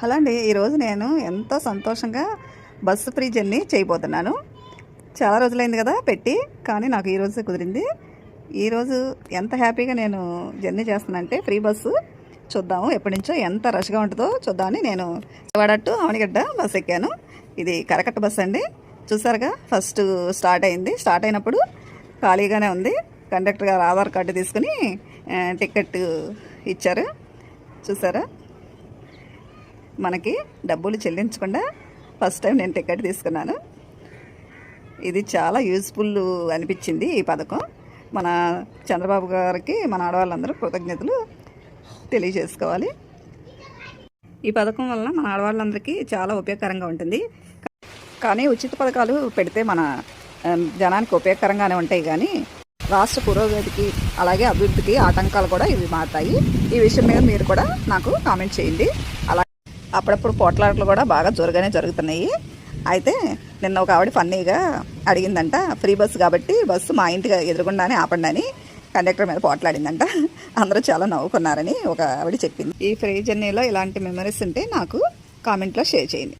Hello అండి, ఈరోజు నేను ఎంతో సంతోషంగా బస్సు ఫ్రీ జర్నీ చేయబోతున్నాను. చాలా రోజులైంది కదా పెట్టి, కానీ నాకు ఈరోజే కుదిరింది. ఈరోజు ఎంత హ్యాపీగా నేను జర్నీ చేస్తున్నానంటే ఫ్రీ బస్సు చూద్దాము, ఎప్పటి నుంచో ఎంత రష్గా ఉంటుందో చూద్దామని నేను వాడట్టు అవనిగడ్డ బస్సు ఎక్కాను. ఇది కరకట్ట బస్సు అండి. చూసారుగా, ఫస్ట్ స్టార్ట్ అయింది. స్టార్ట్ అయినప్పుడు ఖాళీగానే ఉంది. కండక్టర్ గారు ఆధార్ కార్డు తీసుకుని టికెట్ ఇచ్చారు. చూసారా, మనకి డబ్బులు చెల్లించకుండా ఫస్ట్ టైం నేను టికెట్ తీసుకున్నాను. ఇది చాలా యూజ్ఫుల్ అనిపించింది ఈ పథకం. మన చంద్రబాబు గారికి మన ఆడవాళ్ళందరూ కృతజ్ఞతలు తెలియజేసుకోవాలి. ఈ పథకం వలన మన ఆడవాళ్ళందరికీ చాలా ఉపయోగకరంగా ఉంటుంది. కానీ ఉచిత పథకాలు పెడితే మన జనానికి ఉపయోగకరంగానే ఉంటాయి, కానీ రాష్ట్ర పురోగతికి అలాగే అభివృద్ధికి ఆటంకాలు కూడా ఇవి మారుతాయి. ఈ విషయం మీద మీరు కూడా నాకు కామెంట్ చేయండి. అలాగే అప్పుడప్పుడు పోట్లాటలు కూడా బాగా జోరుగానే జరుగుతున్నాయి. అయితే నిన్న ఒక ఆవిడ ఫన్నీగా అడిగిందంట, ఫ్రీ బస్సు కాబట్టి బస్సు మా ఇంటికి ఎదురుగుండానే ఆపండి అని కండక్టర్ మీద పోట్లాడిందంట. అందరూ చాలా నవ్వుకున్నారని ఒక ఆవిడ చెప్పింది. ఈ ఫ్రీ జర్నీలో ఇలాంటి మెమరీస్ ఉంటే నాకు కామెంట్లో షేర్ చేయండి.